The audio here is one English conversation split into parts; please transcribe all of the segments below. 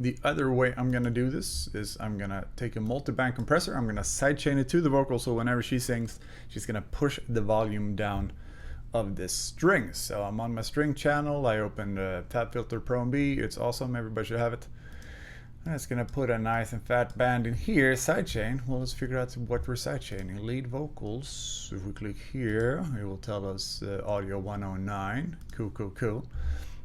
The other way I'm gonna do this is I'm gonna take a multiband compressor, I'm gonna sidechain it to the vocal, so whenever she sings, she's gonna push the volume down of this string. So I'm on my string channel, I opened FabFilter Pro and B, it's awesome, everybody should have it. And it's gonna put a nice and fat band in here, sidechain. Well, let's figure out what we're sidechaining. Lead vocals, if we click here, it will tell us audio 109, cool.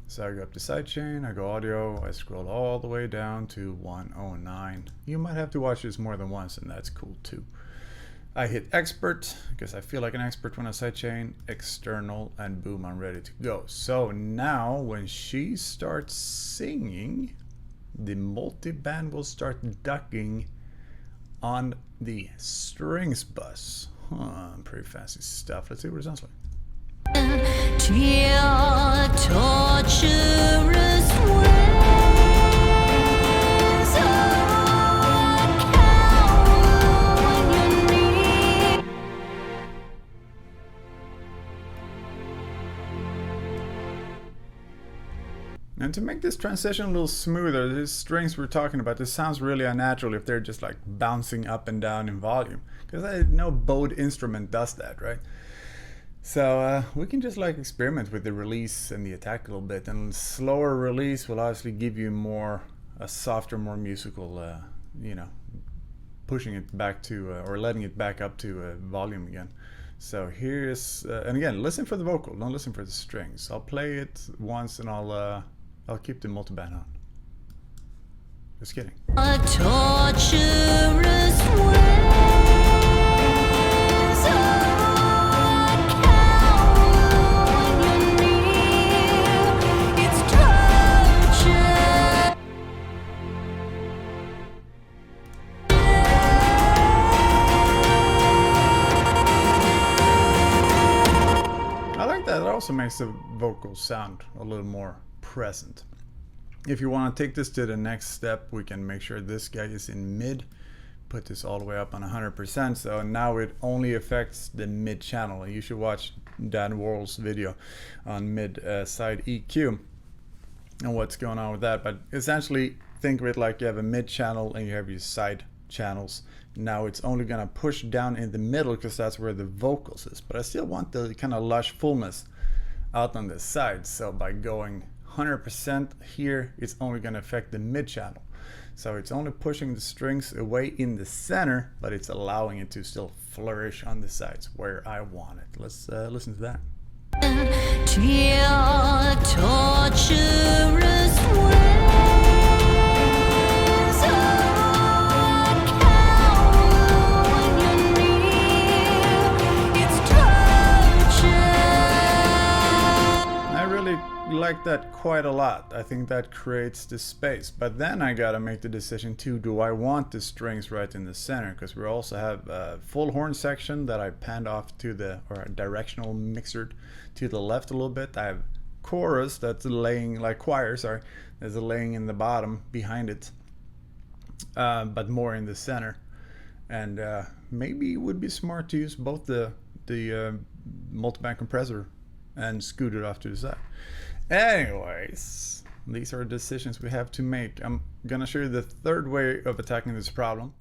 So I go up to sidechain, I go audio, I scroll all the way down to 109. You might have to watch this more than once, and that's cool too. I hit expert, because I feel like an expert when I sidechain, external, and boom, I'm ready to go. So now when she starts singing, the multiband will start ducking on the strings bus. Pretty fancy stuff. Let's see what it sounds like. And to make this transition a little smoother, these strings we're talking about, this sounds really unnatural if they're just like bouncing up and down in volume, because no bowed instrument does that, right? So we can just like experiment with the release and the attack a little bit, and slower release will obviously give you a softer, more musical, pushing it back to, or letting it back up to volume again. So here's, and again, listen for the vocal, don't listen for the strings. I'll play it once and I'll keep the multiband on. Just kidding. A torturous that also makes the vocals sound a little more present. If you want to take this to the next step, we can make sure this guy is in mid, put this all the way up on 100%, so now it only affects the mid channel. You should watch Dan Worrell's video on mid side EQ and what's going on with that. But essentially think of it like you have a mid channel and you have your side channels. Now it's only gonna push down in the middle because that's where the vocals is, but I still want the kind of lush fullness out on the side. So by going 100% here, it's only gonna affect the mid channel. So it's only pushing the strings away in the center, but it's allowing it to still flourish on the sides where I want it. Let's listen to that. Like that quite a lot. I think that creates the space, but then I gotta make the decision too, do I want the strings right in the center? Because we also have a full horn section that I panned off to the, or a directional mixer to the left a little bit. I have chorus that's laying, like choir, sorry, that's laying in the bottom behind it, but more in the center. And maybe it would be smart to use both the multiband compressor and scoot it off to the side. Anyways, these are decisions we have to make. I'm gonna show you the third way of attacking this problem.